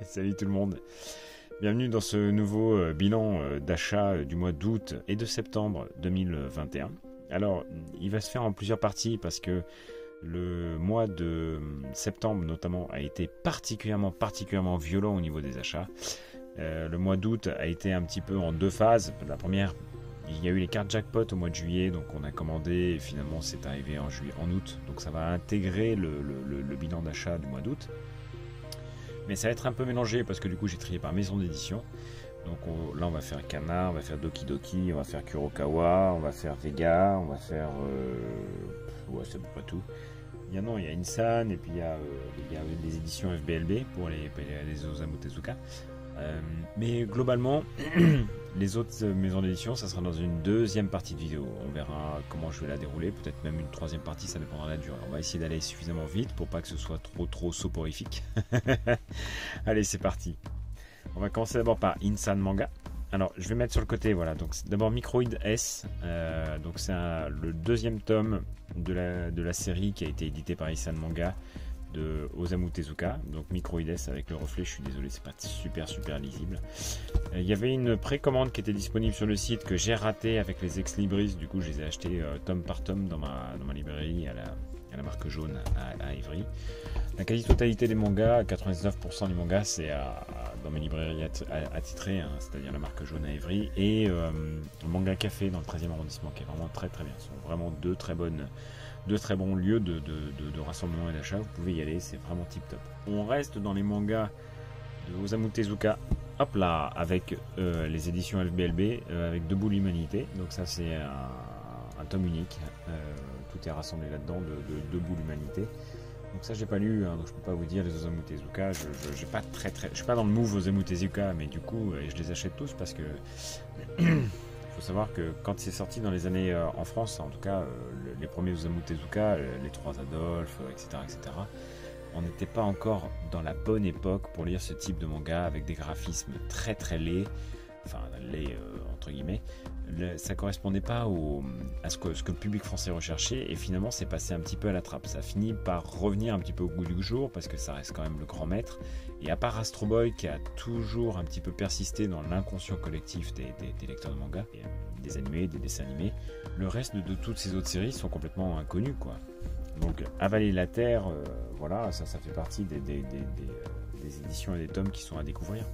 Salut tout le monde, bienvenue dans ce nouveau bilan d'achat du mois d'août et de septembre 2021. Alors, il va se faire en plusieurs parties parce que le mois de septembre notamment a été particulièrement violent au niveau des achats. Le mois d'août a été un petit peu en deux phases. La première, il y a eu les cartes jackpot au mois de juillet, donc on a commandé et finalement c'est arrivé en août. Donc ça va intégrer le bilan d'achat du mois d'août. Mais ça va être un peu mélangé parce que du coup j'ai trié par maison d'édition. Donc là on va faire Kana, on va faire Doki Doki, on va faire Kurokawa, on va faire Vega, on va faire... ouais, c'est à peu près tout. Il y a Insan et puis il y a des éditions FBLB pour les Osamu Tezuka. Mais globalement, les autres maisons d'édition, ça sera dans une deuxième partie de vidéo. On verra comment je vais la dérouler, peut-être même une troisième partie, ça dépendra de la durée. On va essayer d'aller suffisamment vite pour pas que ce soit trop soporifique. Allez, c'est parti. On va commencer d'abord par Insan Manga. Alors, je vais mettre sur le côté, voilà. Donc, d'abord Microïd S. Donc, c'est le deuxième tome de la série qui a été édité par Insan Manga de Osamu Tezuka, donc Microïdes avec le reflet, je suis désolé, c'est pas super lisible. Il y avait une précommande qui était disponible sur le site que j'ai raté avec les ex libris, du coup je les ai achetés tome par tome dans ma librairie à la marque jaune à Ivry. La quasi-totalité des mangas, 99% des mangas, c'est dans mes librairies attitrées, c'est-à-dire la marque jaune à Ivry, et Manga Café dans le 13e arrondissement, qui est vraiment très bien. Ce sont vraiment deux très bons lieux de rassemblement et d'achat. Vous pouvez y aller, c'est vraiment tip top. On reste dans les mangas de Osamu Tezuka, hop là, avec les éditions FBLB, avec Debout l'Humanité. Donc ça c'est un tome unique, tout est rassemblé là-dedans de Debout l'Humanité. Donc ça j'ai pas lu, donc je peux pas vous dire les Osamu Tezuka, je suis pas dans le move Osamu Tezuka, mais du coup je les achète tous parce que il faut savoir que quand c'est sorti dans les années en France, en tout cas les premiers Osamu Tezuka, les Trois Adolphes, etc., on n'était pas encore dans la bonne époque pour lire ce type de manga avec des graphismes très laids, enfin laids entre guillemets. Ça correspondait pas à ce que le public français recherchait, et finalement c'est passé un petit peu à la trappe. Ça a fini par revenir un petit peu au goût du jour parce que ça reste quand même le grand maître, et à part Astro Boy qui a toujours un petit peu persisté dans l'inconscient collectif des lecteurs de manga, des animés, des dessins animés, le reste de toutes ces autres séries sont complètement inconnus quoi. Donc Avaler la Terre, voilà, ça fait partie des éditions et des tomes qui sont à découvrir.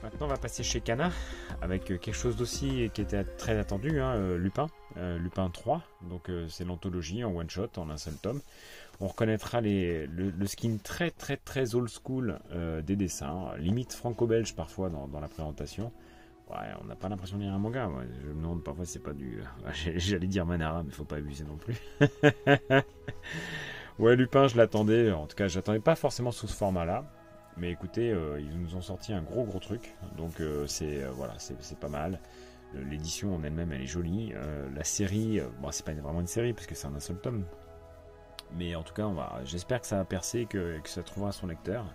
Maintenant on va passer chez Kana avec quelque chose d'aussi qui était très attendu, Lupin 3, donc c'est l'anthologie en one shot, en un seul tome. On reconnaîtra le skin très old school des dessins, limite franco-belge parfois dans la présentation. Ouais, on n'a pas l'impression de lire un manga, moi. Je me demande parfois si c'est pas du... J'allais dire Manara, mais faut pas abuser non plus. Ouais, Lupin, je l'attendais, en tout cas j'attendais pas forcément sous ce format-là. Mais écoutez, ils nous ont sorti un gros truc, donc c'est pas mal. L'édition en elle-même, elle est jolie. La série, bon, c'est pas vraiment une série parce que c'est un seul tome. Mais en tout cas, j'espère que ça va percer, que ça trouvera son lecteur.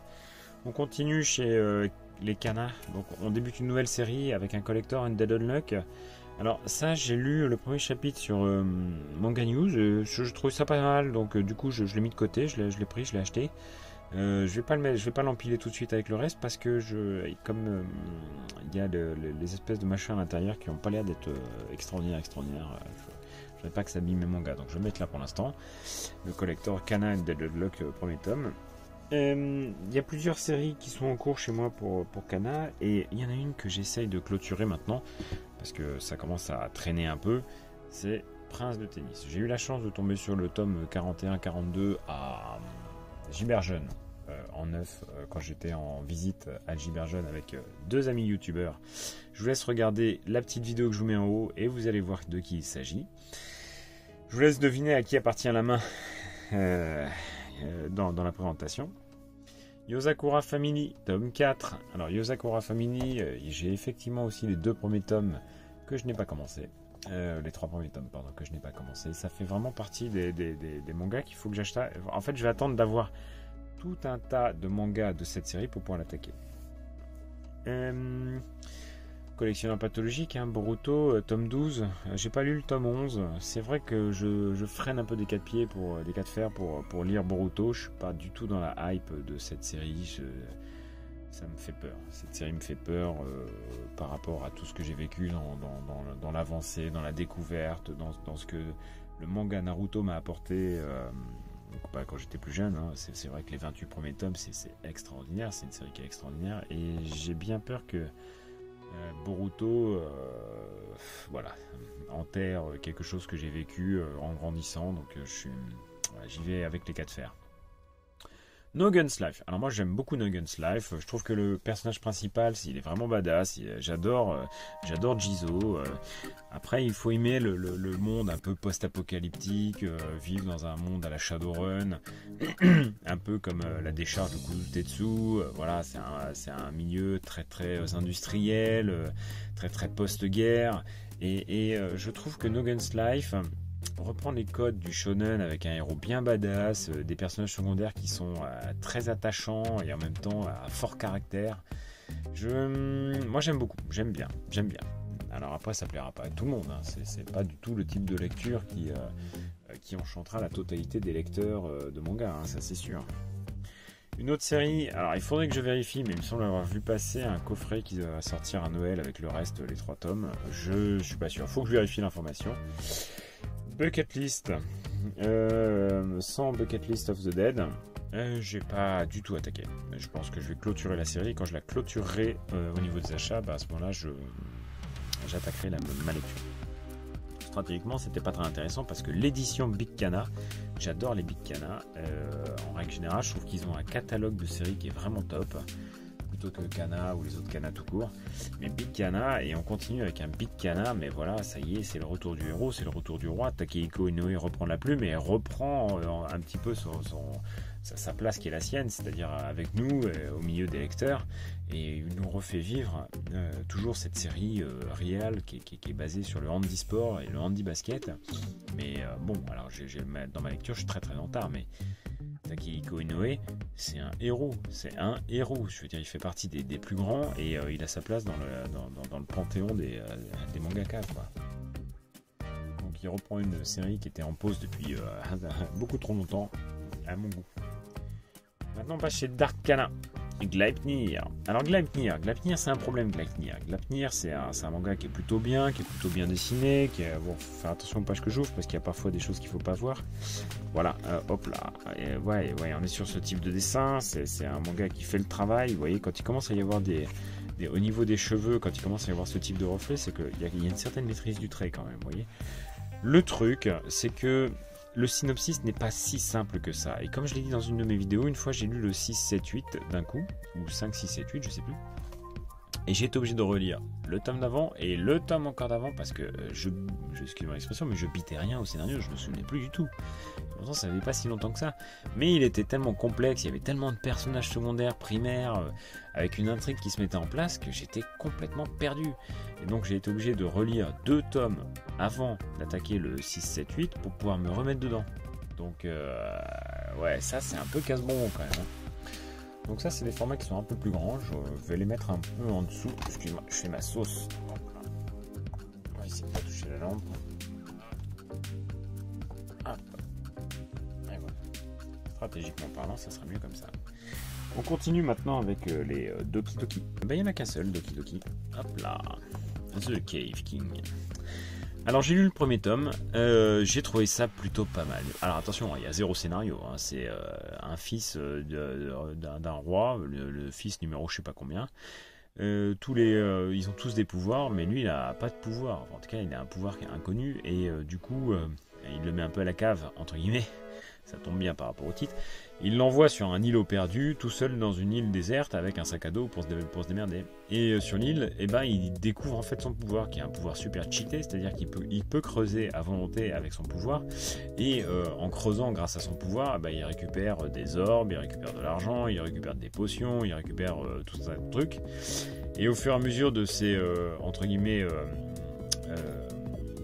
On continue chez les Kana. Donc on débute une nouvelle série avec un collector Undead Unluck. Alors ça, j'ai lu le premier chapitre sur Manga News. Je trouve ça pas mal, donc du coup je l'ai mis de côté, je l'ai pris, je l'ai acheté. Je vais pas l'empiler tout de suite avec le reste parce que comme il y a les espèces de machins à l'intérieur qui n'ont pas l'air d'être extraordinaires. Je ne veux pas que ça abîme mes mangas, donc je vais mettre là pour l'instant. Le collector Kana and Deadlock, premier tome. Il y a plusieurs séries qui sont en cours chez moi pour Kana, et il y en a une que j'essaye de clôturer maintenant parce que ça commence à traîner un peu. C'est Prince de tennis. J'ai eu la chance de tomber sur le tome 41-42 à Giberjeune en neuf quand j'étais en visite à Giberjeune avec deux amis youtubeurs. Je vous laisse regarder la petite vidéo que je vous mets en haut et vous allez voir de qui il s'agit. Je vous laisse deviner à qui appartient la main dans la présentation. Yosakura Family, tome 4. Alors Yosakura Family, j'ai effectivement aussi les deux premiers tomes que je n'ai pas commencé. Les trois premiers tomes, pardon, que je n'ai pas commencé. Ça fait vraiment partie des mangas qu'il faut que j'achète. En fait, je vais attendre d'avoir tout un tas de mangas de cette série pour pouvoir l'attaquer. collectionneur pathologique, hein, Boruto, tome 12. J'ai pas lu le tome 11. C'est vrai que je freine un peu des 4 pieds, des 4 fers pour lire Boruto. Je suis pas du tout dans la hype de cette série. Ça me fait peur. Cette série me fait peur par rapport à tout ce que j'ai vécu dans l'avancée, dans la découverte, dans ce que le manga Naruto m'a apporté quand j'étais plus jeune. Hein. C'est vrai que les 28 premiers tomes, c'est extraordinaire. C'est une série qui est extraordinaire. Et j'ai bien peur que Boruto enterre quelque chose que j'ai vécu en grandissant. Donc j'y vais avec les 4 fers. No Guns Life. Alors moi j'aime beaucoup No Guns Life. Je trouve que le personnage principal, il est vraiment badass. J'adore Jizo. Après il faut aimer le monde un peu post-apocalyptique, vivre dans un monde à la Shadowrun, un peu comme la décharge de Kuzutetsu. Voilà, c'est un milieu très très industriel, très très post-guerre. Et je trouve que No Guns Life reprend les codes du shonen avec un héros bien badass, des personnages secondaires qui sont très attachants et en même temps à fort caractère. Moi j'aime beaucoup, j'aime bien. Alors après ça plaira pas à tout le monde, hein. C'est pas du tout le type de lecture qui enchantera la totalité des lecteurs de manga, hein, ça c'est sûr. Une autre série, alors il faudrait que je vérifie, mais il me semble avoir vu passer un coffret qui va sortir à Noël avec le reste, les 3 tomes. Je suis pas sûr, faut que je vérifie l'information. Bucket List, sans Bucket List of the Dead, j'ai pas du tout attaqué. Je pense que je vais clôturer la série. Quand je la clôturerai au niveau des achats, à ce moment-là, j'attaquerai ma lecture. Stratégiquement, c'était pas très intéressant parce que l'édition Big Kana, j'adore les Big Kana. En règle générale, je trouve qu'ils ont un catalogue de séries qui est vraiment top. Plutôt que Kana ou les autres Kana tout court, mais Big Kana, et on continue avec un Big Kana, mais voilà, ça y est, c'est le retour du héros, c'est le retour du roi. Takehiko Inoue reprend la plume et reprend un petit peu sa place qui est la sienne, c'est-à-dire avec nous, au milieu des lecteurs, et il nous refait vivre toujours cette série réelle qui est basée sur le handisport et le handibasket. Mais bon, alors dans ma lecture, je suis très très en retard, mais Takehiko Inoue, c'est un héros. Je veux dire, il fait partie des plus grands et il a sa place dans le panthéon des mangakas, quoi. Donc il reprend une série qui était en pause depuis beaucoup trop longtemps, à mon goût. Maintenant on passe chez Dark Kana. Gleipnir. Alors Gleipnir c'est un problème. Gleipnir c'est un manga qui est plutôt bien dessiné, bon, faut faire attention aux pages que j'ouvre parce qu'il y a parfois des choses qu'il faut pas voir. Voilà, hop là. Ouais, on est sur ce type de dessin. C'est un manga qui fait le travail. Vous voyez, quand il commence à y avoir au niveau des cheveux, quand il commence à y avoir ce type de reflet, c'est qu'il y a une certaine maîtrise du trait quand même. Vous voyez. Le truc, c'est que le synopsis n'est pas si simple que ça. Et comme je l'ai dit dans une de mes vidéos, une fois j'ai lu le 6, 7, 8 d'un coup, ou 5, 6, 7, 8, je sais plus. Et j'ai été obligé de relire le tome d'avant et le tome encore d'avant parce que excusez-moi l'expression, mais je bitais rien au scénario, je me souvenais plus du tout. Pourtant ça n'avait pas si longtemps que ça. Mais il était tellement complexe, il y avait tellement de personnages secondaires, primaires, avec une intrigue qui se mettait en place que j'étais complètement perdu. Et donc j'ai été obligé de relire 2 tomes avant d'attaquer le 6, 7, 8 pour pouvoir me remettre dedans. Donc ouais, ça c'est un peu casse-bonbon quand même, hein. Donc ça c'est des formats qui sont un peu plus grands. Je vais les mettre un peu en dessous. Excuse-moi, je fais ma sauce. On va essayer de pas toucher la lampe. Hop. Et voilà. Stratégiquement parlant, ça sera mieux comme ça. On continue maintenant avec les Doki Doki. Ben, il n'y en a qu'un seul, Doki Doki. Hop là. The Cave King. Alors j'ai lu le premier tome, j'ai trouvé ça plutôt pas mal. Alors attention, il y a 0 scénario, hein. C'est un fils d'un roi, le fils numéro je sais pas combien. Ils ont tous des pouvoirs, mais lui il a pas de pouvoir. En tout cas il a un pouvoir qui est inconnu et du coup il le met un peu à la cave entre guillemets. Ça tombe bien par rapport au titre. Il l'envoie sur un îlot perdu, tout seul dans une île déserte avec un sac à dos pour se démerder. Et sur l'île, il découvre en fait son pouvoir, qui est un pouvoir super cheaté, c'est-à-dire qu'il peut creuser à volonté avec son pouvoir. Et en creusant grâce à son pouvoir, il récupère des orbes, il récupère de l'argent, il récupère des potions, il récupère tout ça de trucs. Et au fur et à mesure de ces entre guillemets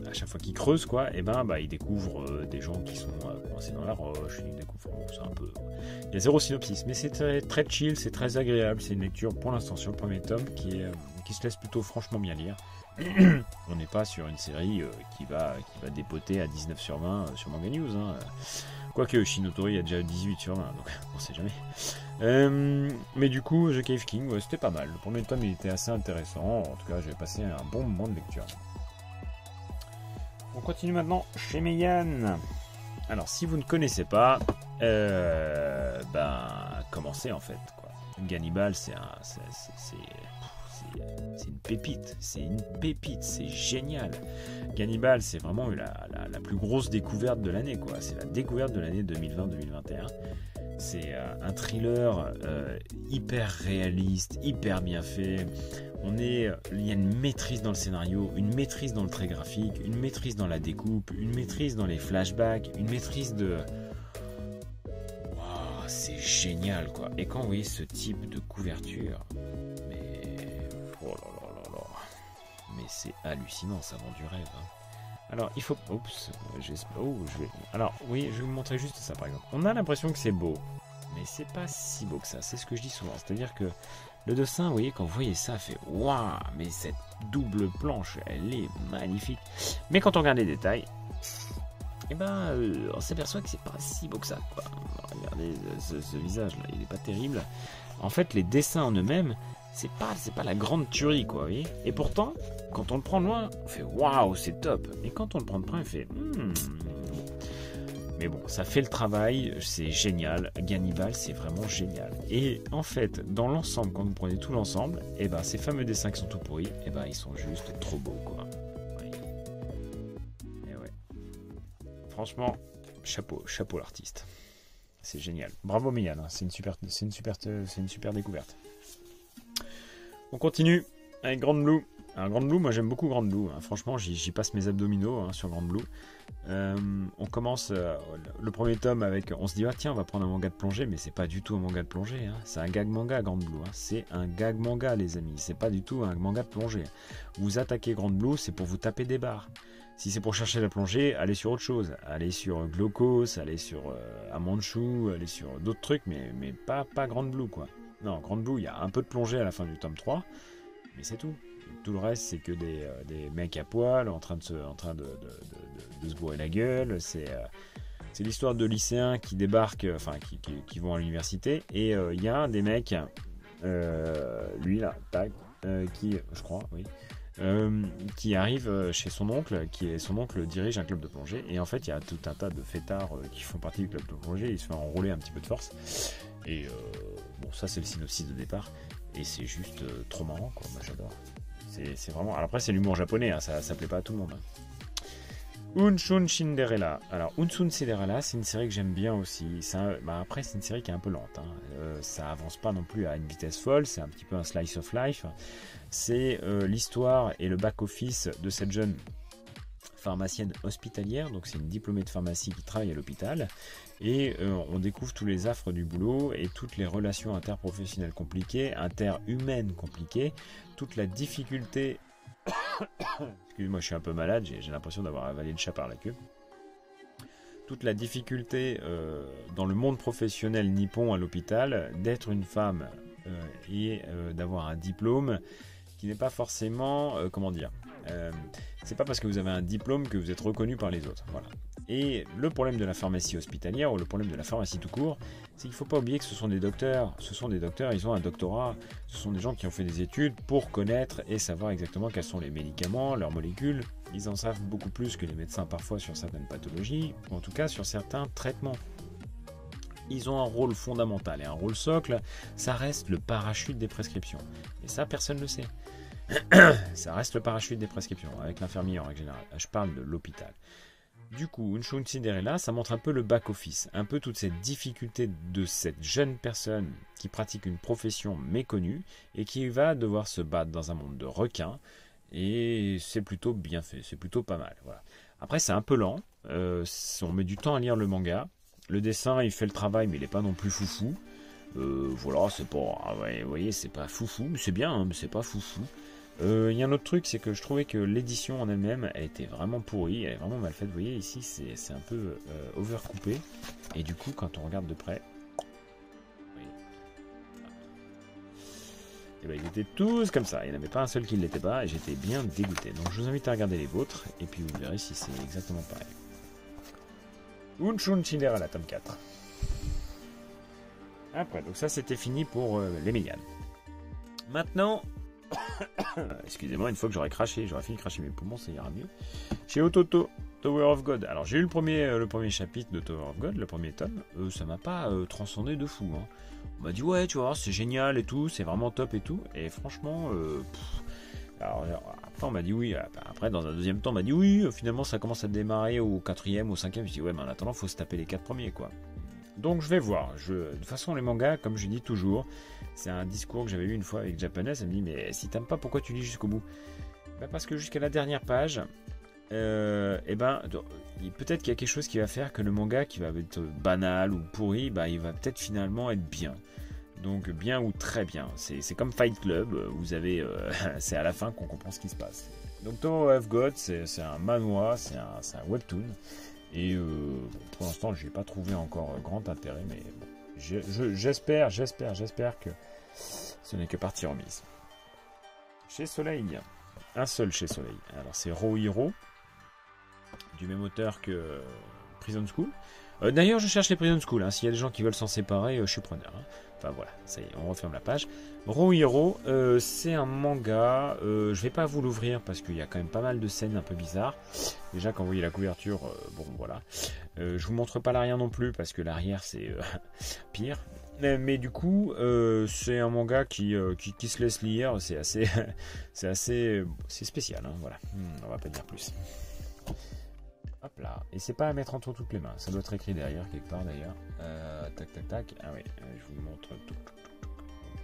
à chaque fois qu'il creuse quoi, il découvre des gens qui sont coincé dans la roche, il découvre, c'est un peu... Il y a 0 synopsis, mais c'est très chill, c'est très agréable, c'est une lecture pour l'instant sur le premier tome qui se laisse plutôt franchement bien lire. On n'est pas sur une série qui va dépoter à 19 sur 20 sur Manga News. Hein. Quoique Shinotori a déjà 18 sur 20, donc on sait jamais. Mais du coup, The Cave King, ouais, c'était pas mal. Le premier tome, il était assez intéressant. En tout cas, j'avais passé un bon moment de lecture. On continue maintenant chez Meian. Alors, si vous ne connaissez pas, commencez en fait. Quoi. Gannibal, c'est une pépite, c'est génial. Gannibal, c'est vraiment la plus grosse découverte de l'année, quoi. C'est la découverte de l'année 2020-2021. C'est un thriller hyper réaliste, hyper bien fait. Il y a une maîtrise dans le scénario, une maîtrise dans le trait graphique, une maîtrise dans la découpe, une maîtrise dans les flashbacks, une maîtrise de... Wow, c'est génial, quoi. Et quand vous voyez ce type de couverture, oh là là, mais c'est hallucinant, ça vend du rêve. Hein. Alors, il faut... Oups, Alors, oui, je vais vous montrer juste ça, par exemple. On a l'impression que c'est beau, mais c'est pas si beau que ça. C'est ce que je dis souvent. C'est-à-dire que le dessin, vous voyez, quand vous voyez ça, fait waouh, mais cette double planche, elle est magnifique. Mais quand on regarde les détails, on s'aperçoit que c'est pas si beau que ça, quoi. Regardez ce visage-là, il est pas terrible. En fait, les dessins en eux-mêmes, c'est pas la grande tuerie, quoi, vous voyez. Et pourtant, quand on le prend de loin, on fait waouh, c'est top. Et quand on le prend de près, on fait Mais bon, ça fait le travail, c'est génial. Gannibal, c'est vraiment génial. Et en fait, dans l'ensemble, quand vous prenez tout l'ensemble, ces fameux dessins qui sont tout pourris, ils sont juste trop beaux, quoi. Oui. Et ouais. Franchement, chapeau l'artiste. C'est génial. Bravo Meian, hein. C'est une super découverte. On continue avec Grand Blue. Alors Grand Blue, moi j'aime beaucoup Grand Blue. Hein. Franchement, j'y passe mes abdominaux sur Grand Blue. On commence le premier tome avec... On se dit, tiens, on va prendre un manga de plongée, mais c'est pas du tout un manga de plongée. Hein. C'est un gag manga, Grand Blue. Hein. C'est un gag manga, les amis. C'est pas du tout un manga de plongée. Vous attaquez Grand Blue, c'est pour vous taper des barres. Si c'est pour chercher la plongée, allez sur autre chose. Allez sur Glaucos, allez sur Amanchu, allez sur d'autres trucs, mais pas Grand Blue, quoi. Non, Grand Blue, il y a un peu de plongée à la fin du tome 3, mais c'est tout. Tout le reste, c'est que des mecs à poil en train de se bourrer la gueule. C'est l'histoire de lycéens qui débarquent, qui vont à l'université. Et il y a un des mecs, lui là, qui, je crois, oui, qui arrive chez son oncle, son oncle dirige un club de plongée. Et en fait, il y a tout un tas de fêtards qui font partie du club de plongée. Il se fait enrôler un petit peu de force. Et ça, c'est le synopsis de départ. Et c'est juste trop marrant, quoi. Moi, j'adore. C'est vraiment... Alors après, c'est l'humour japonais, hein, ça plaît pas à tout le monde. Hein. Unshun Cinderella. Alors, Unshun Cinderella, c'est une série que j'aime bien aussi. Après, c'est une série qui est un peu lente. Hein. Ça avance pas non plus à une vitesse folle, c'est un petit peu un slice of life. C'est l'histoire et le back-office de cette jeune pharmacienne hospitalière. Donc, c'est une diplômée de pharmacie qui travaille à l'hôpital. Et on découvre tous les affres du boulot et toutes les relations interprofessionnelles compliquées, interhumaines compliquées, toute la difficulté... Excusez-moi, je suis un peu malade, j'ai l'impression d'avoir avalé le chat par la queue. Toute la difficulté dans le monde professionnel nippon à l'hôpital d'être une femme et d'avoir un diplôme qui n'est pas forcément... c'est pas parce que vous avez un diplôme que vous êtes reconnu par les autres. Voilà. Et le problème de la pharmacie hospitalière, ou le problème de la pharmacie tout court, c'est qu'il ne faut pas oublier que ce sont des docteurs. Ce sont des docteurs, ils ont un doctorat. Ce sont des gens qui ont fait des études pour connaître et savoir exactement quels sont les médicaments, leurs molécules. Ils en savent beaucoup plus que les médecins parfois sur certaines pathologies, ou en tout cas sur certains traitements. Ils ont un rôle fondamental et un rôle socle, ça reste le parachute des prescriptions. Et ça, personne ne le sait. Ça reste le parachute des prescriptions, avec l'infirmier en règle générale. Je parle de l'hôpital. Du coup, Unshun Cinderella, ça montre un peu le back-office, un peu toute cette difficulté de cette jeune personne qui pratique une profession méconnue et qui va devoir se battre dans un monde de requins. Et c'est plutôt bien fait, c'est plutôt pas mal. Voilà. Après, c'est un peu lent, on met du temps à lire le manga. Le dessin, il fait le travail, mais il n'est pas non plus foufou. Voilà, c'est pas... vous voyez, c'est pas foufou, mais c'est bien, hein, mais c'est pas foufou. Il y a un autre truc, c'est que je trouvais que l'édition en elle-même, elle était vraiment pourrie, elle est vraiment mal faite. Vous voyez ici, c'est un peu overcoupé. Et du coup, quand on regarde de près, et ben, ils étaient tous comme ça. Il n'y en avait pas un seul qui ne l'était pas, et j'étais bien dégoûté. Donc je vous invite à regarder les vôtres, et puis vous verrez si c'est exactement pareil. Unshun Cinderella, tome 4. Après, donc ça c'était fini pour les Mégane. Maintenant, excusez-moi, une fois que j'aurai craché, j'aurai fini de cracher mes poumons, ça ira mieux. Chez Ototo, Tower of God. Alors j'ai eu le premier chapitre de Tower of God, le premier tome. Ça m'a pas transcendé de fou. Hein. On m'a dit ouais, tu vois, c'est génial et tout, c'est vraiment top et tout. Et franchement, alors après on m'a dit oui. Après dans un deuxième temps on m'a dit oui. Finalement ça commence à démarrer au 4e, au 5e. Je dis ouais, mais en attendant faut se taper les 4 premiers quoi. Donc je vais voir. De toute façon les mangas, comme je dis toujours, c'est un discours que j'avais eu une fois avec Japonaise. Elle me dit mais si t'aimes pas, pourquoi tu lis jusqu'au bout? Parce que jusqu'à la dernière page, peut-être qu'il y a quelque chose qui va faire que le manga qui va être banal ou pourri, il va peut-être finalement être bien. Donc bien ou très bien. C'est comme Fight Club. Vous avez, c'est à la fin qu'on comprend ce qui se passe. Donc Tower of God, c'est un manhwa, c'est un webtoon. Et pour l'instant, je n'ai pas trouvé encore grand intérêt, mais bon, j'espère que ce n'est que partie remise. Chez Soleil, un seul chez Soleil. Alors c'est Rohiro, du même auteur que Prison School. D'ailleurs, je cherche les Prison School. Hein. S'il y a des gens qui veulent s'en séparer, je suis preneur. Hein. Enfin voilà, ça y est, on referme la page. Rohiro, c'est un manga. Je vais pas vous l'ouvrir parce qu'il y a quand même pas mal de scènes un peu bizarres. Déjà, quand vous voyez la couverture, bon voilà. Je vous montre pas l'arrière non plus parce que l'arrière c'est pire. Mais du coup, c'est un manga qui se laisse lire. C'est assez, c'est spécial. Hein, voilà, on va pas dire plus. Hop là. Et c'est pas à mettre entre toutes les mains. Ça doit être écrit derrière, quelque part d'ailleurs. Tac, tac, tac. Ah oui, je vous montre tout.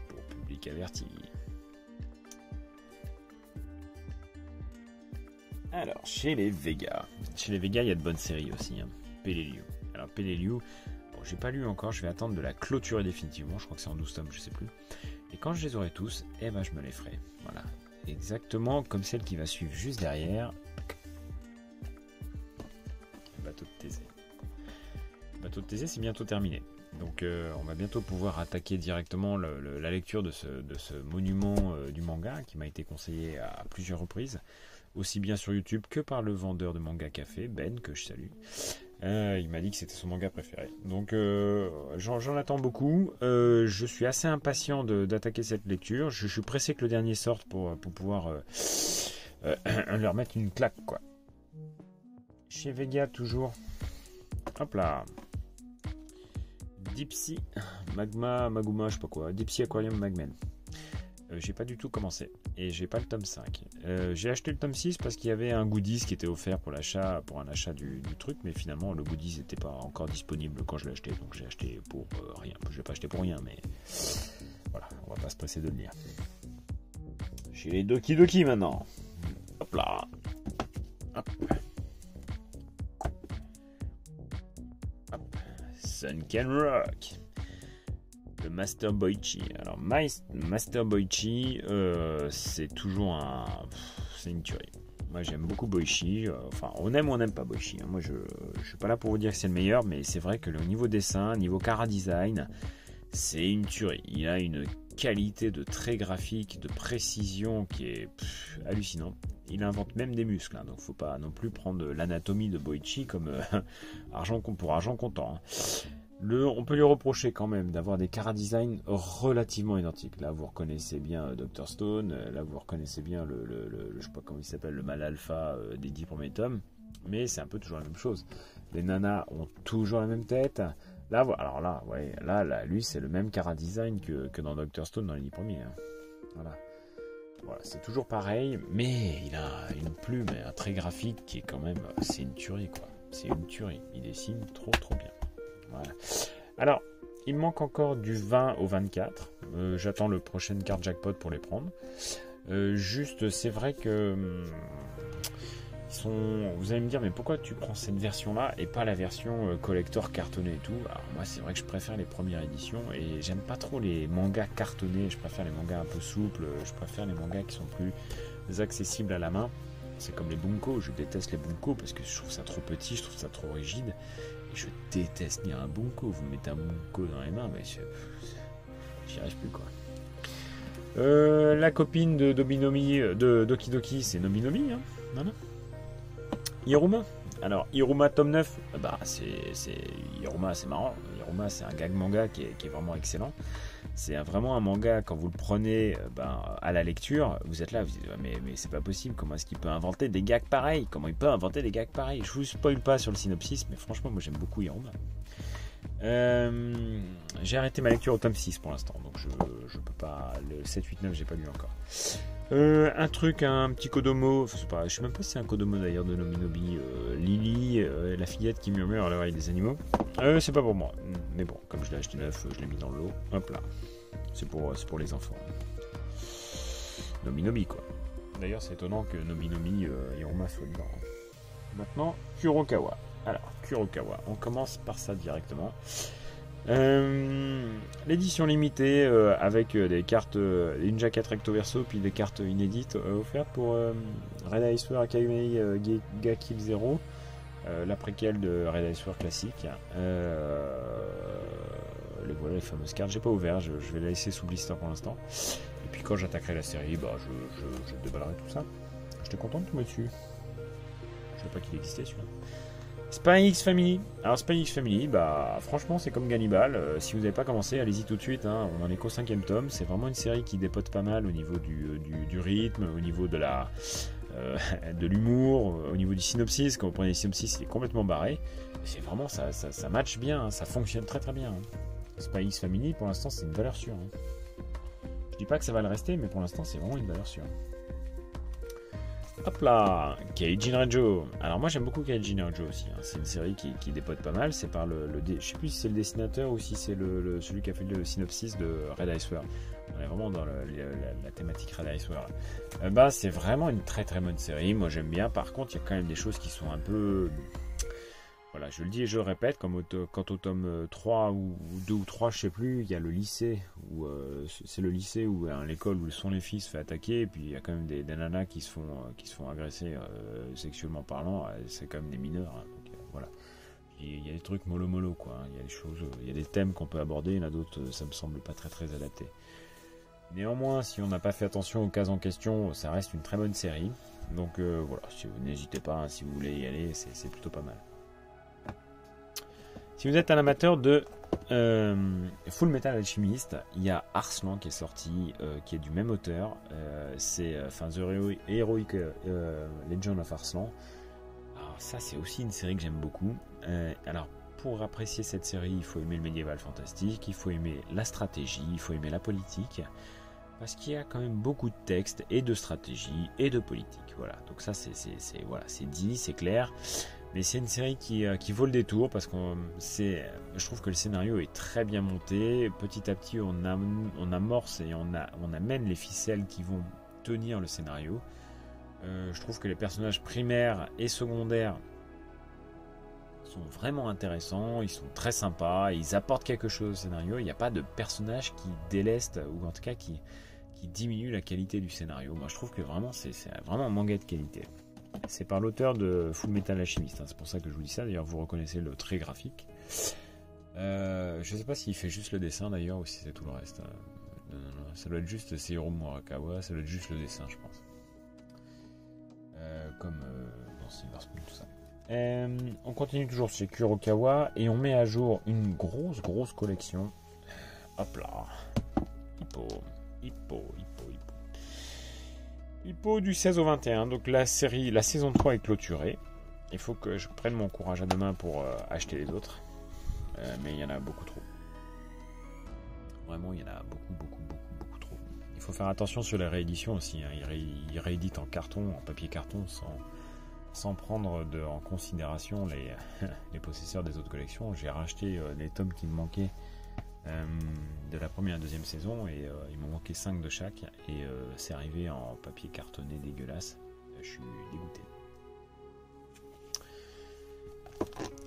Pour public averti. Alors, chez les Vega. Chez les Vega, il y a de bonnes séries aussi. Hein. Peleliu. Alors, Peleliu, bon, j'ai pas lu encore. Je vais attendre de la clôturer définitivement. Je crois que c'est en 12 tomes, je sais plus. Et quand je les aurai tous, je me les ferai. Voilà. Exactement comme celle qui va suivre juste derrière. Bateau de Thésée. Bateau de Thésée, c'est bientôt terminé. Donc on va bientôt pouvoir attaquer directement la lecture de ce monument du manga qui m'a été conseillé à plusieurs reprises, aussi bien sur YouTube que par le vendeur de manga café, Ben, que je salue. Il m'a dit que c'était son manga préféré. Donc j'en attends beaucoup. Je suis assez impatient d'attaquer cette lecture. Je suis pressé que le dernier sorte pour pouvoir leur mettre une claque, quoi. Chez Vega, toujours. Hop là. Deep Sea Maguma, je sais pas quoi. Deep Sea Aquarium Magmen. J'ai pas du tout commencé. Et j'ai pas le tome 5. J'ai acheté le tome 6 parce qu'il y avait un goodies qui était offert pour un achat du truc. Mais finalement, le goodies n'était pas encore disponible quand je l'ai acheté. Donc j'ai acheté pour rien. Je vais pas acheter pour rien, mais voilà, on va pas se presser de le lire. Chez les Doki Doki maintenant. Hop là. Hop. Sunken Rock, le Master Boichi. Alors Master Boichi, c'est toujours c'est une tuerie. Moi j'aime beaucoup Boichi. Enfin on aime ou on n'aime pas Boichi. Moi je suis pas là pour vous dire que c'est le meilleur, mais c'est vrai que le niveau dessin, niveau cara design, c'est une tuerie. Il a une qualité de trait graphique, de précision qui est hallucinante. Il invente même des muscles, hein, donc faut pas non plus prendre l'anatomie de Boichi comme argent comptant. Hein. On peut lui reprocher quand même d'avoir des chara-design relativement identiques. Là, vous reconnaissez bien Dr Stone, là vous reconnaissez bien le je sais pas comment il s'appelle, le mâle alpha des 10 premiers tomes, mais c'est un peu toujours la même chose. Les nanas ont toujours la même tête. Là, alors là, ouais, là, lui, c'est le même chara-design que dans Dr Stone dans les 10 premiers. Hein. Voilà, c'est toujours pareil, mais il a une plume et un trait graphique qui est quand même, c'est une tuerie quoi. C'est une tuerie. Il dessine trop bien. Voilà. Alors, il me manque encore du 20 au 24. J'attends le prochain card jackpot pour les prendre. Juste, c'est vrai que Vous allez me dire, mais pourquoi tu prends cette version-là et pas la version collector cartonnée et tout? Alors moi, c'est vrai que je préfère les premières éditions et j'aime pas trop les mangas cartonnés. Je préfère les mangas un peu souples. Je préfère les mangas qui sont plus accessibles à la main. C'est comme les bunko. Je déteste les bunko parce que je trouve ça trop petit, je trouve ça trop rigide. Et je déteste lire un bunko. Vous me mettez un bunko dans les mains, mais j'y arrive plus, quoi. La copine de Dobinomi, de Doki Doki, c'est Nominomi, hein, voilà. Iruma. Alors, Iruma tome 9, bah, Iruma, c'est marrant. Iruma, c'est un gag manga qui est vraiment excellent. C'est vraiment un manga, quand vous le prenez à la lecture, vous êtes là, vous dites, mais c'est pas possible, comment est-ce qu'il peut inventer des gags pareils? Comment il peut inventer des gags pareils? Je vous spoil pas sur le synopsis, mais franchement, moi j'aime beaucoup Iruma. J'ai arrêté ma lecture au tome 6 pour l'instant, donc je peux pas. Le 7, 8, 9, j'ai pas lu encore. Un petit Kodomo, je sais même pas si c'est un Kodomo d'ailleurs de Nominobi, Lily, la fillette qui murmure à l'oreille des animaux. C'est pas pour moi, mais bon, comme je l'ai acheté neuf, je l'ai mis dans le lot. Hop là, c'est pour les enfants. Nominobi, quoi. D'ailleurs, c'est étonnant que Nominobi Iruma soit dedans. Maintenant, Kurokawa. Alors, Kurokawa, on commence par ça directement. L'édition limitée avec des cartes une jaquette recto verso puis des cartes inédites offertes pour Red Ice War Akagami Gakib 0, la préquelle de Red Ice War classique. Voilà les fameuses cartes. J'ai pas ouvert, je vais la laisser sous blister pour l'instant. Et puis quand j'attaquerai la série, je déballerai tout ça. J'étais content de tomber dessus. Je savais pas qu'il existait celui-là. Spy X Family. Alors Spy X Family, franchement c'est comme Gannibal. Si vous n'avez pas commencé, allez-y tout de suite. Hein. On en est qu'au 5e tome. C'est vraiment une série qui dépote pas mal au niveau du rythme, au niveau de l'humour, au niveau du synopsis. Quand vous prenez le synopsis, il est complètement barré. C'est vraiment ça match bien, hein. Ça fonctionne très très bien. Hein. Spy X Family, pour l'instant, c'est une valeur sûre. Hein. Je dis pas que ça va le rester, mais pour l'instant, c'est vraiment une valeur sûre. Hop là, Keijin Rajo. Alors moi j'aime beaucoup Keijin Rajo aussi. Hein. C'est une série qui dépote pas mal. C'est par je sais plus si c'est le dessinateur ou si c'est celui qui a fait le synopsis de Red Ice War. On est vraiment dans la thématique Red Ice War. C'est vraiment une très très bonne série. Moi j'aime bien. Par contre il y a quand même des choses qui sont un peu... Voilà, je le dis et je le répète, quand au tome 3 ou 2 ou 3, je sais plus, il y a le lycée, où c'est le lycée où l'école où sont les filles se fait attaquer, et puis il y a quand même des nanas qui se font agresser sexuellement parlant, c'est quand même des mineurs, hein, donc, voilà. Il y a des trucs mollo quoi, hein, il y a des choses, il y a des thèmes qu'on peut aborder, il y en a d'autres, ça me semble pas très très adapté. Néanmoins, si on n'a pas fait attention aux cases en question, ça reste une très bonne série, donc voilà, n'hésitez pas, hein, si vous voulez y aller, c'est plutôt pas mal. Si vous êtes un amateur de Full Metal Alchemist, il y a Arslan qui est sorti, qui est du même auteur. C'est The Heroic Legend of Arslan. Alors ça, c'est aussi une série que j'aime beaucoup. Alors, pour apprécier cette série, il faut aimer le médiéval fantastique, il faut aimer la stratégie, il faut aimer la politique. Parce qu'il y a quand même beaucoup de textes et de stratégie et de politique. Voilà. Donc ça, c'est dit, c'est clair. Mais c'est une série qui vaut le détour parce que je trouve que le scénario est très bien monté. Petit à petit, on amorce et on amène les ficelles qui vont tenir le scénario. Je trouve que les personnages primaires et secondaires sont vraiment intéressants. Ils sont très sympas. Ils apportent quelque chose au scénario. Il n'y a pas de personnage qui déleste ou en tout cas qui diminue la qualité du scénario. Moi, je trouve que vraiment, c'est vraiment un manga de qualité. C'est par l'auteur de Full Metal Alchemist, hein. C'est pour ça que je vous dis ça. D'ailleurs, vous reconnaissez le trait graphique. Je ne sais pas s'il fait juste le dessin d'ailleurs ou si c'est tout le reste. Non, ça doit être juste Seiro Murakawa, ça doit être juste le dessin, je pense. Comme dans Silver Spoon, tout ça. On continue toujours chez Kurokawa et on met à jour une grosse collection. Hop là. Hippo du 16 au 21, donc la saison 3 est clôturée. Il faut que je prenne mon courage à deux mains pour acheter les autres. Mais il y en a beaucoup trop. Vraiment, il y en a beaucoup trop. Il faut faire attention sur les rééditions aussi. Hein. Ils rééditent en carton, en papier carton, sans prendre en considération les possesseurs des autres collections. J'ai racheté les tomes qui me manquaient de la première et deuxième saison et il m'en manquait 5 de chaque et c'est arrivé en papier cartonné dégueulasse. Je suis dégoûté.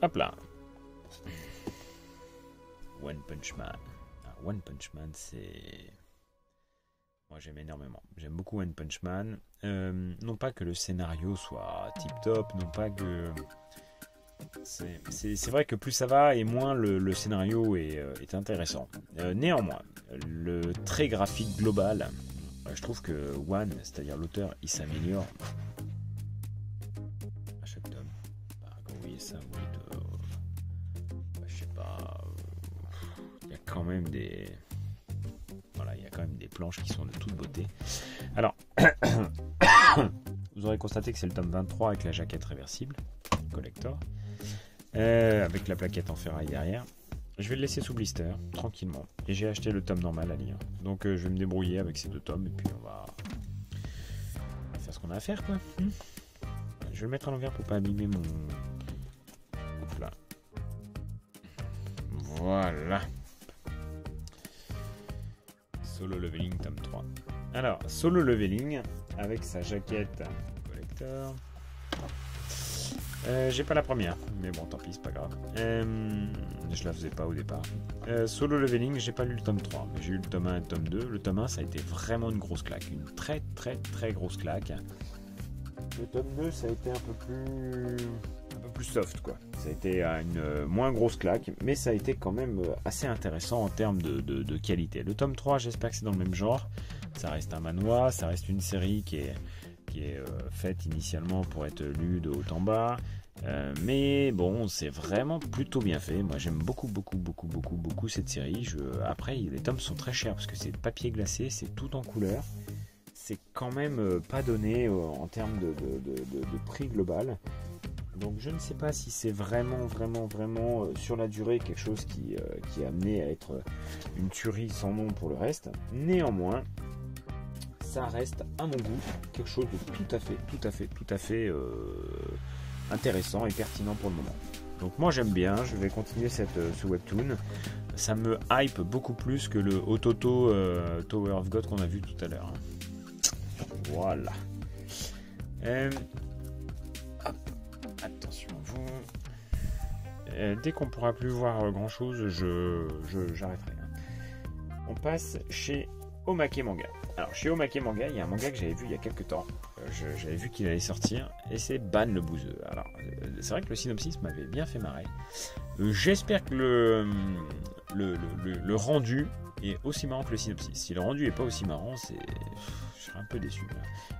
Hop là. One Punch Man. Alors, One Punch Man, c'est... Moi, j'aime énormément. J'aime beaucoup One Punch Man. Non pas que le scénario soit tip-top, non pas que... C'est vrai que plus ça va et moins le scénario est intéressant. Néanmoins, le trait graphique global, je trouve que One, c'est-à-dire l'auteur, il s'améliore à chaque tome. Quand vous voyez ça, vous voyez je sais pas, il y a quand même des... Voilà, il y a quand même des planches qui sont de toute beauté. Alors, vous aurez constaté que c'est le tome 23 avec la jaquette réversible, collector. Avec la plaquette en ferraille derrière. Je vais le laisser sous blister, tranquillement. Et j'ai acheté le tome normal à lire. Donc je vais me débrouiller avec ces deux tomes et puis on va faire ce qu'on a à faire, quoi. Je vais le mettre à l'envers pour pas abîmer mon... Hop là. Voilà. Solo Leveling tome 3. Alors, Solo Leveling avec sa jaquette collector. J'ai pas la première, mais bon, tant pis, c'est pas grave. Je la faisais pas au départ. Solo Leveling, j'ai pas lu le tome 3, mais j'ai eu le tome 1 et le tome 2. Le tome 1, ça a été vraiment une grosse claque, une très grosse claque. Le tome 2, ça a été un peu plus soft, quoi. Ça a été une moins grosse claque, mais ça a été quand même assez intéressant en termes de qualité. Le tome 3, j'espère que c'est dans le même genre. Ça reste un manoir, ça reste une série qui est faite initialement pour être lue de haut en bas, mais bon, c'est vraiment plutôt bien fait. Moi, j'aime beaucoup cette série. Après, les tomes sont très chers parce que c'est papier glacé, c'est tout en couleur. C'est quand même pas donné en termes de prix global. Donc, je ne sais pas si c'est vraiment sur la durée quelque chose qui est amené à être une tuerie sans nom pour le reste. Néanmoins, ça reste à mon goût quelque chose de tout à fait intéressant et pertinent pour le moment. Donc moi j'aime bien, je vais continuer ce webtoon. Ça me hype beaucoup plus que le Ototo Tower of God qu'on a vu tout à l'heure. Voilà. Hop, attention à vous. Dès qu'on pourra plus voir grand chose, j'arrêterai. On passe chez Omake Manga. Alors chez Omake Manga, il y a un manga que j'avais vu il y a quelques temps. J'avais vu qu'il allait sortir et c'est Ban le bouseux. Alors c'est vrai que le synopsis m'avait bien fait marrer. J'espère que le rendu est aussi marrant que le synopsis. Si le rendu est pas aussi marrant, je serais un peu déçu.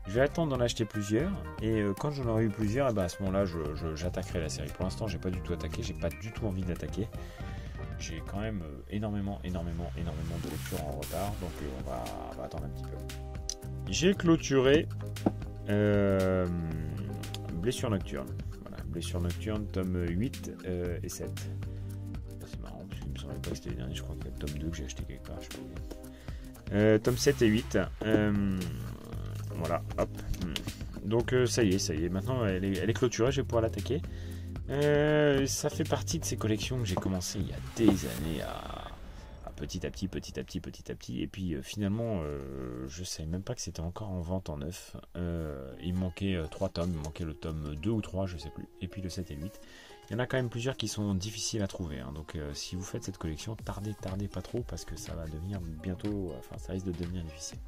Je vais attendre d'en acheter plusieurs et quand j'en aurai eu plusieurs, à ce moment-là, j'attaquerai la série. Pour l'instant, j'ai pas du tout attaqué, j'ai pas du tout envie d'attaquer. J'ai quand même énormément de lectures en retard, donc on va attendre un petit peu. J'ai clôturé Blessure Nocturne. Voilà, Blessure Nocturne, tome 8 et 7. C'est marrant, parce qu'il me semblait pas que c'était les derniers, je crois qu'il y a le tome 2 que j'ai acheté quelque part, je sais pas où. Tome 7 et 8. Voilà, hop. Donc ça y est, maintenant elle est clôturée, je vais pouvoir l'attaquer. Ça fait partie de ces collections que j'ai commencé il y a des années à petit à petit, et puis finalement je savais même pas que c'était encore en vente en neuf. Il me manquait 3 tomes, il me manquait le tome 2 ou 3, je sais plus, et puis le 7 et 8. Il y en a quand même plusieurs qui sont difficiles à trouver, hein. Donc si vous faites cette collection, tardez pas trop, parce que ça va devenir bientôt, ça risque de devenir difficile.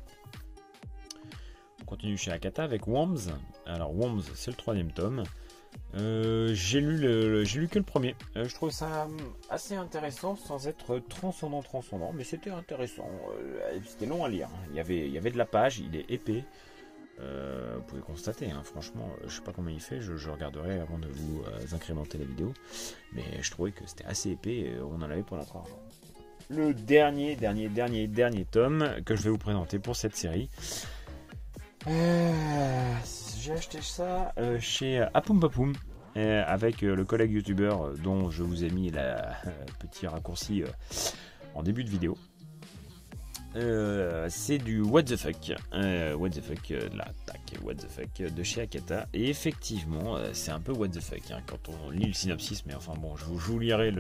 On continue chez Akata avec Worms. Alors Worms, c'est le 3e tome. J'ai lu que le premier. Je trouve ça assez intéressant sans être transcendant, mais c'était intéressant. C'était long à lire. Il y avait de la page, il est épais. Vous pouvez constater, hein, franchement, je sais pas comment il fait, je regarderai avant de vous incrémenter la vidéo. Mais je trouvais que c'était assez épais et on en avait pour notre argent. Le dernier tome que je vais vous présenter pour cette série. J'ai acheté ça chez Apum Papum avec le collègue youtubeur dont je vous ai mis le petit raccourci en début de vidéo. C'est du What the fuck, What the fuck de chez Akata, et effectivement c'est un peu What the fuck, hein, quand on lit le synopsis, mais enfin bon, je vous lirai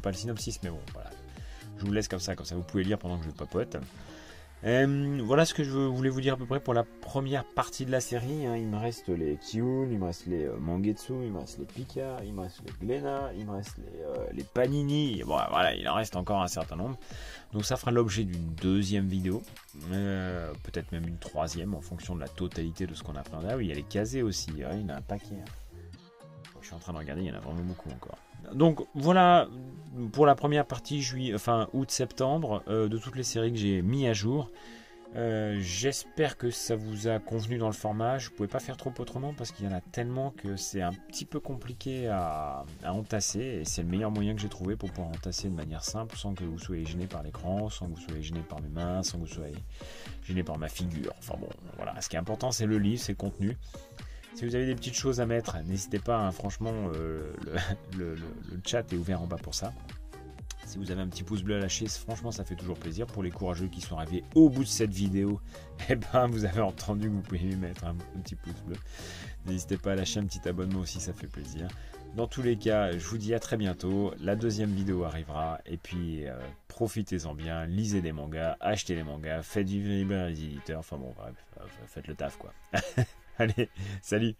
pas le synopsis, mais bon voilà, je vous laisse comme ça vous pouvez lire pendant que je papote. Voilà ce que je voulais vous dire à peu près pour la première partie de la série. Hein. Il me reste les Kyun, il me reste les Mangetsu, il me reste les Pika, il me reste les Glénat, il me reste les Panini. Bon, voilà, il en reste encore un certain nombre. Donc ça fera l'objet d'une deuxième vidéo, peut-être même une troisième en fonction de la totalité de ce qu'on appréhende. Ah oui, il y a les Kazé aussi, ouais, il y en a un paquet. Hein. Je suis en train de regarder, il y en a vraiment beaucoup encore. Donc voilà pour la première partie août-septembre de toutes les séries que j'ai mis à jour. J'espère que ça vous a convenu dans le format. Je ne pouvais pas faire trop autrement parce qu'il y en a tellement que c'est un petit peu compliqué à entasser. Et c'est le meilleur moyen que j'ai trouvé pour pouvoir entasser de manière simple sans que vous soyez gêné par l'écran, sans que vous soyez gêné par mes mains, sans que vous soyez gêné par ma figure. Enfin bon, voilà. Ce qui est important, c'est le livre, c'est le contenu. Si vous avez des petites choses à mettre, n'hésitez pas, hein, franchement, le chat est ouvert en bas pour ça. Si vous avez un petit pouce bleu à lâcher, franchement, ça fait toujours plaisir. Pour les courageux qui sont arrivés au bout de cette vidéo, eh ben, vous avez entendu que vous pouvez lui mettre un petit pouce bleu. N'hésitez pas à lâcher un petit abonnement aussi, ça fait plaisir. Dans tous les cas, je vous dis à très bientôt. La deuxième vidéo arrivera. Et puis, profitez-en bien. Lisez des mangas, achetez des mangas, faites vivre les éditeurs. Enfin bon, bref, faites le taf, quoi. Allez, salut!